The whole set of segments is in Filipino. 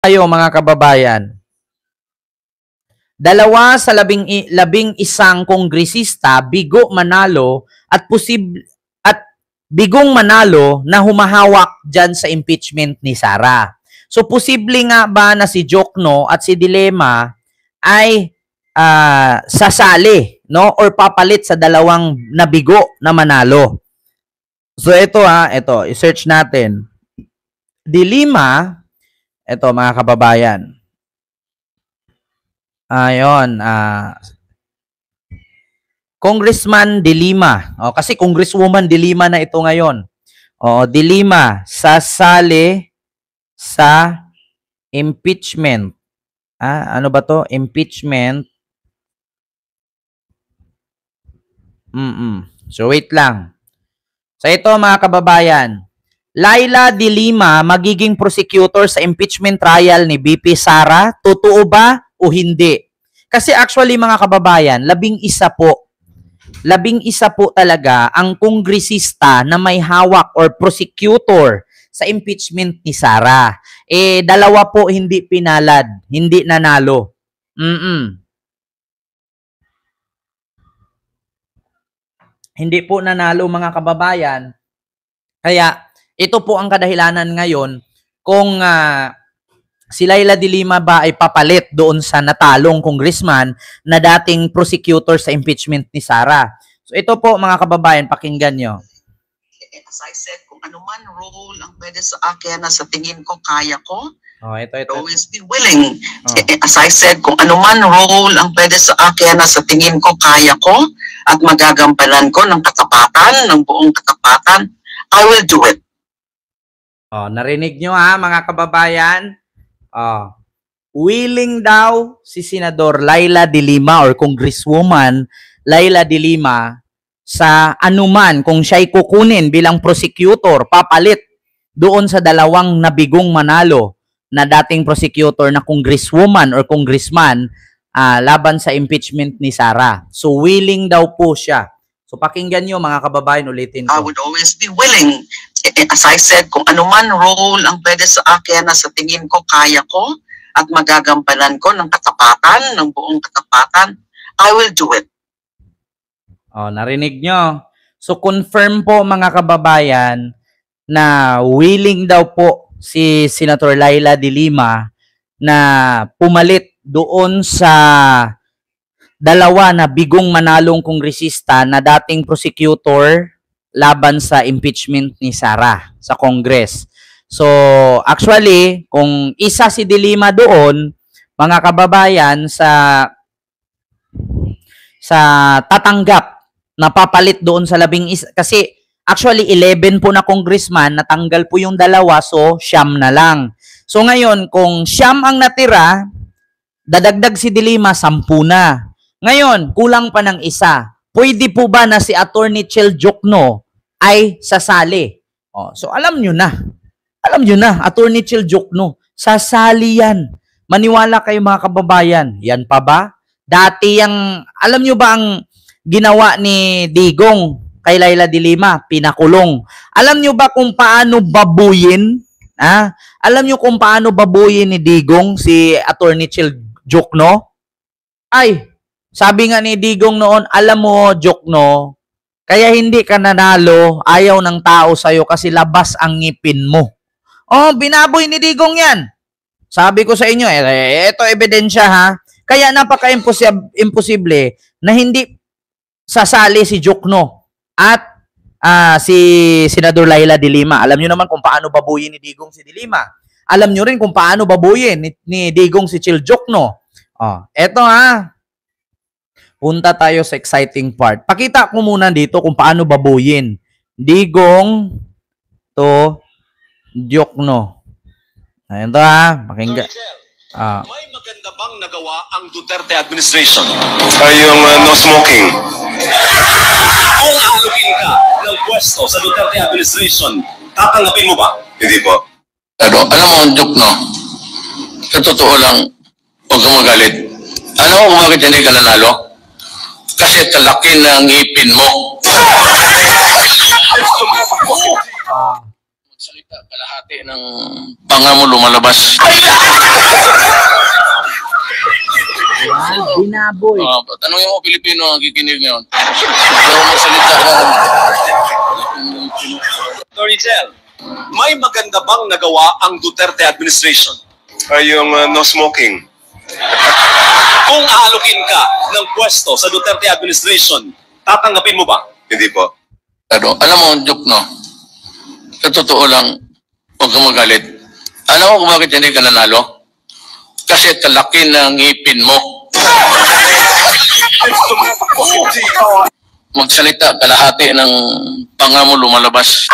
Tayo mga kababayan, dalawa sa labing isang kongresista bigo manalo at bigong manalo na humahawak dyan sa impeachment ni Sara. So posible nga ba na si Jokno at si Dilema ay sasali, no, or papalit sa dalawang nabigo na manalo? So ito ito, i-search natin. Dilema, ito mga kababayan. Ayun, Congressman Dilema. O, kasi Congresswoman Dilema na ito ngayon. O, Dilema, sasali sa impeachment. Ano ba to? Impeachment. So, wait lang. So, ito mga kababayan. Laila De Lima magiging prosecutor sa impeachment trial ni BP Sara. Totoo ba o hindi? Kasi actually mga kababayan, labing isa po talaga ang kongresista na may hawak or prosecutor sa impeachment ni Sara. Dalawa po hindi pinalad, hindi nanalo. Hindi po nanalo mga kababayan. Kaya ito po ang kadahilanan ngayon kung si Laila De Lima ba ay papalit doon sa natalong congressman na dating prosecutor sa impeachment ni Sara. So ito po mga kababayan, pakinggan nyo. As I said, kung ano man role ang pwede sa akin na sa tingin ko kaya ko, ito. always be willing. As I said, kung ano man role ang pwede sa akin na sa tingin ko kaya ko at magagampanan ko ng katapatan, ng buong katapatan, I will do it. Narinig nyo mga kababayan? Willing daw si Senador Laila De Lima or Congresswoman Laila De Lima sa anuman kung siya'y kukunin bilang prosecutor, papalit doon sa dalawang nabigong manalo na dating prosecutor na congresswoman or congressman laban sa impeachment ni Sara. So willing daw po siya. So pakinggan nyo mga kababayan, ulitin ko. I would always be willing. As I said, kung ano man role ang pwede sa akin na sa tingin ko kaya ko at magagampanan ko ng katapatan, ng buong katapatan, I will do it. Narinig nyo. So confirm po mga kababayan na willing daw po si Senator Laila De Lima na pumalit doon sa dalawa na bigong manalong kongresista na dating prosecutor laban sa impeachment ni Sara sa Congress. So, actually, kung isa si De Lima doon, mga kababayan, sa tatanggap na papalit doon sa labing isa, kasi actually 11 po na congressman, natanggal po yung dalawa, so siyam na lang. So ngayon, kung siyam ang natira, dadagdag si De Lima, 10 na. Ngayon, kulang pa ng isa. Pwede po ba na si Attorney Chel Jokno ay sasali? So alam nyo na. Alam nyo na, Attorney Chel Jokno, sasali yan. Maniwala kayo mga kababayan. Yan pa ba? Dati yung, alam nyo ba ang ginawa ni Digong kay Laila De Lima? Pinakulong. Alam nyo ba kung paano babuyin? Alam nyo kung paano babuyin ni Digong si Attorney Chel Jokno? Ay, sabi nga ni Digong noon, alam mo, Jokno, kaya hindi ka nanalo, ayaw ng tao sa'yo kasi labas ang ngipin mo. Binaboy ni Digong yan. Sabi ko sa inyo, ito ebidensya Kaya napaka-imposible na hindi sasali si Jokno at si Senador Laila De Lima. Alam nyo naman kung paano babuyin ni Digong si De Lima. Alam nyo rin kung paano babuyin ni Digong si Chel Jokno. Eto punta tayo sa exciting part. Pakita ko muna dito kung paano babuyin Digong to Jokno. Ayan to pakinggan. May maganda bang nagawa ang Duterte administration? Yung no smoking. Kung aalugin ka ng pwesto sa Duterte administration, tatanggapin mo ba? Hindi po. Alam mo, Jokno, sa totoo lang, huwag kang magalit. Alam mo kung bakit hindi ka nanalo? Kasi talaki ng ngipin mo. Salita, kalahati. kalahati ng panga mo lumalabas. Binaboy. Tanungin mo, Pilipino ang kikinig ngayon. Pero magsalita ka. Attorney Chel, may maganda bang nagawa ang Duterte administration? Yung no smoking. Kung aalokin ka ng pwesto sa Duterte administration, tatanggapin mo ba? Hindi po. Alam mo, Jok, no? Sa totoo lang, huwag kang magalit. Alam mo kung bakit hindi ka nanalo? Kasi kalaki ng ngipin mo. Magsalita, kalahati ng panga mo lumalabas.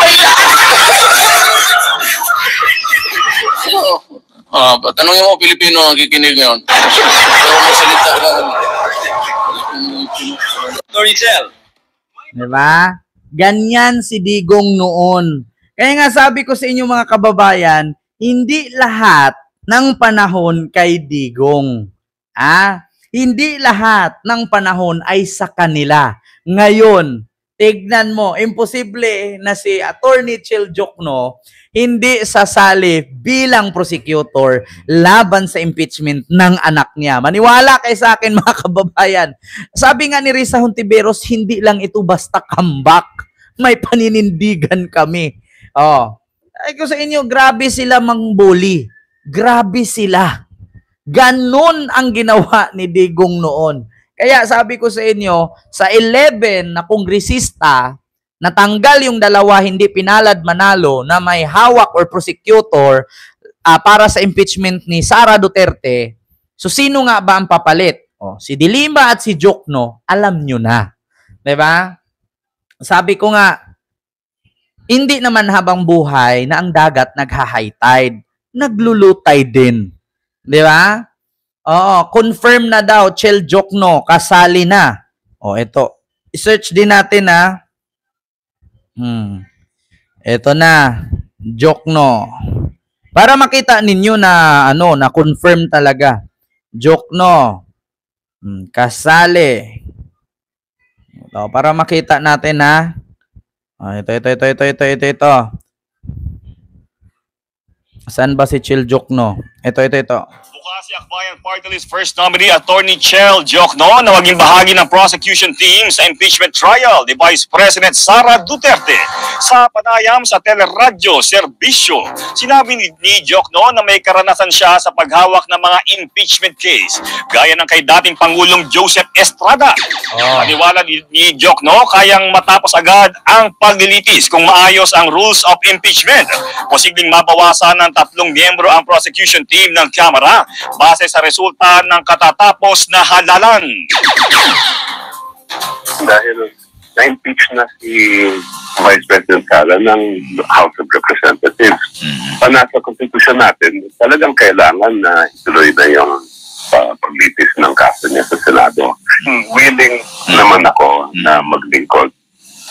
Tanungin mo, Pilipino ang kikinig ngayon. Pero magsalita ka. Attorney Chel, Diba? Ganyan si Digong noon. Kaya nga sabi ko sa inyo mga kababayan, hindi lahat ng panahon kay Digong. Hindi lahat ng panahon ay sa kanila. Ngayon, tignan mo, imposible na si Attorney Chel Jokno hindi sasali bilang prosecutor laban sa impeachment ng anak niya. Maniwala kayo sa akin mga kababayan. Sabi nga ni Risa Hontiveros, hindi lang ito basta comeback. May paninindigan kami. Ay ko sa inyo, grabe sila mangbuli. Grabe sila. Ganon ang ginawa ni Digong noon. Kaya sabi ko sa inyo, sa 11 na kongresista, natanggal yung dalawa, hindi pinalad manalo na may hawak or prosecutor para sa impeachment ni Sara Duterte. So sino nga ba ang papalit? Si De Lima at si Jokno, alam nyo na. Diba? Sabi ko nga, hindi naman habang buhay na ang dagat nagha-high tide. Naglulutay din. Di ba? Confirm na daw, Chel Jokno, kasali na. Ito. I-search din natin, Ito na, Jokno. Para makita ninyo na, na confirm talaga. Jokno. Kasali. Ito, para makita natin, Ito. Saan ba si Chel Jokno? Ito. Bukas si Akbayan Party List First Nominee Attorney Chel Jokno na maging bahagi ng prosecution team sa impeachment trial ni Vice President Sara Duterte. Sa panayam sa teleradyo serbisyo, sinabi ni Jokno na may karanasan siya sa paghawak ng mga impeachment case, gaya ng kay dating Pangulong Joseph Estrada. Paniwala ni Jokno, kayang matapos agad ang paglilitis kung maayos ang rules of impeachment. Posibleng mabawasan ng 3 miyembro ang prosecution team ng Kamara base sa resulta ng katatapos na halalan. Dahil na-impeach na si Vice President Sara ng House of Representatives. Nasa konstitusyon natin, talagang kailangan na ituloy na yung paglitis ng kaso niya sa Senado. Willing naman ako na maglingkod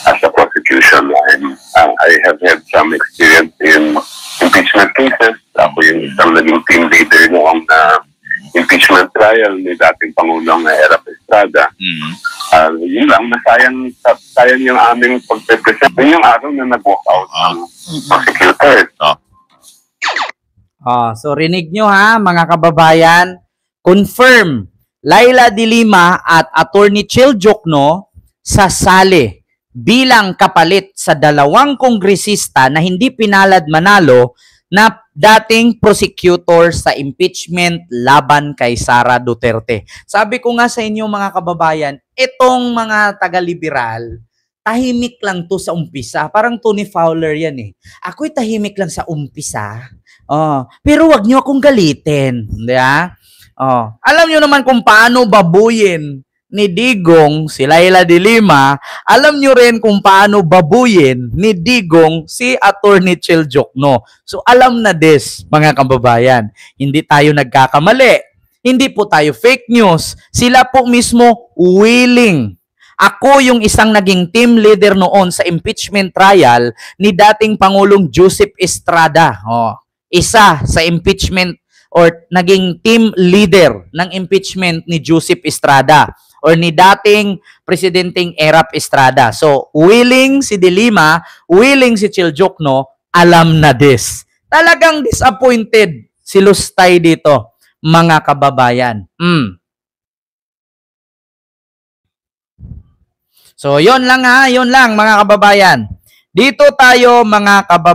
as a prosecution line. I have had some experience in impeachment cases. Ako yung isang naging team leader noong impeachment trial ni dating Pangulong Erap Estrada. Yun lang, sayang yung aming pagpe-present. Yun yung araw na nag-walk out ng prosecutor. So rinig nyo mga kababayan, confirm Laila De Lima at Attorney Chel Jokno sasali bilang kapalit sa 2 kongresista na hindi pinalad manalo na dating prosecutor sa impeachment laban kay Sara Duterte. Sabi ko nga sa inyo mga kababayan, itong mga taga-liberal, tahimik lang to sa umpisa. Parang Tony Fowler yan Ako'y tahimik lang sa umpisa. Pero wag niyo akong galitin. Alam niyo naman kung paano babuyin ni Digong si Laila De Lima, alam nyo rin kung paano babuyin ni Digong si Attorney Chel Jokno. So alam na this, mga kababayan. Hindi tayo nagkakamali. Hindi po tayo fake news. Sila po mismo willing. Ako yung isang naging team leader noon sa impeachment trial ni dating Pangulong Joseph Estrada. Isa sa impeachment or naging team leader ng impeachment ni Joseph Estrada or ni dating Presidenteng Erap Estrada. So, willing si De Lima, willing si Chel Jokno, alam na this. Talagang disappointed si Lustay dito, mga kababayan. So, yon lang ha, yon lang mga kababayan. Dito tayo mga kababayan.